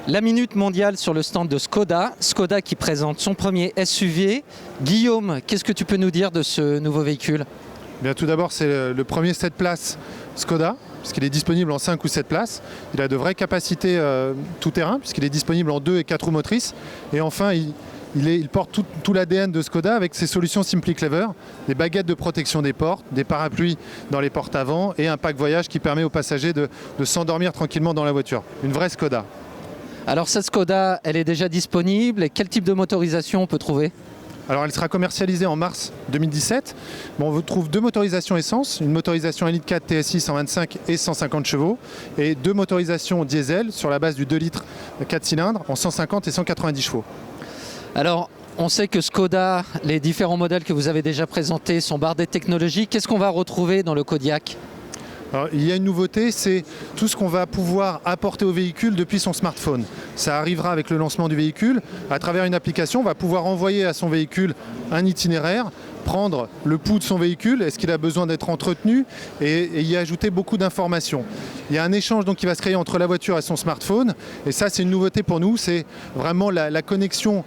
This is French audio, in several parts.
La minute mondiale sur le stand de Škoda. Škoda qui présente son premier SUV. Guillaume, qu'est-ce que tu peux nous dire de ce nouveau véhicule ? Bien, tout d'abord, c'est le premier 7 places Škoda, puisqu'il est disponible en 5 ou 7 places. Il a de vraies capacités tout-terrain, puisqu'il est disponible en 2 et 4 roues motrices. Et enfin, il porte tout l'ADN de Škoda avec ses solutions Simply Clever, des baguettes de protection des portes, des parapluies dans les portes avant et un pack voyage qui permet aux passagers de s'endormir tranquillement dans la voiture. Une vraie Škoda. Alors cette Škoda, elle est déjà disponible et quel type de motorisation on peut trouver ? Alors elle sera commercialisée en mars 2017. On vous trouve 2 motorisations essence, une motorisation 1,4 litre TSI 125 et 150 chevaux et 2 motorisations diesel sur la base du 2 litres 4 cylindres en 150 et 190 chevaux. Alors on sait que Škoda, les différents modèles que vous avez déjà présentés sont bardés de technologie. Qu'est-ce qu'on va retrouver dans le Kodiaq ? Alors, il y a une nouveauté, c'est tout ce qu'on va pouvoir apporter au véhicule depuis son smartphone. Ça arrivera avec le lancement du véhicule. À travers une application, on va pouvoir envoyer à son véhicule un itinéraire, prendre le pouls de son véhicule, est-ce qu'il a besoin d'être entretenu et y ajouter beaucoup d'informations. Il y a un échange donc, qui va se créer entre la voiture et son smartphone. Et ça, c'est une nouveauté pour nous. C'est vraiment la connexion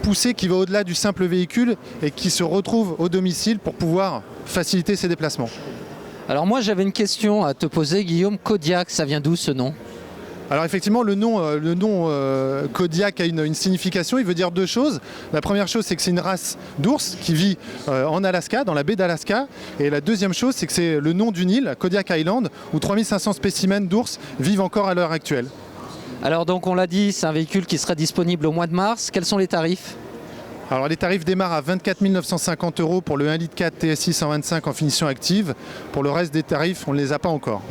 poussée qui va au-delà du simple véhicule et qui se retrouve au domicile pour pouvoir faciliter ses déplacements. Alors moi j'avais une question à te poser Guillaume, Kodiaq, ça vient d'où ce nom ? Alors effectivement le nom Kodiaq a une signification, il veut dire 2 choses. La première chose c'est que c'est une race d'ours qui vit en Alaska, dans la baie d'Alaska. Et la deuxième chose c'est que c'est le nom d'une île, Kodiak Island, où 3500 spécimens d'ours vivent encore à l'heure actuelle. Alors donc on l'a dit, c'est un véhicule qui sera disponible au mois de mars. Quels sont les tarifs ? Alors les tarifs démarrent à 24 950 € pour le 1,4 litre TSI 125 en finition active. Pour le reste des tarifs, on ne les a pas encore.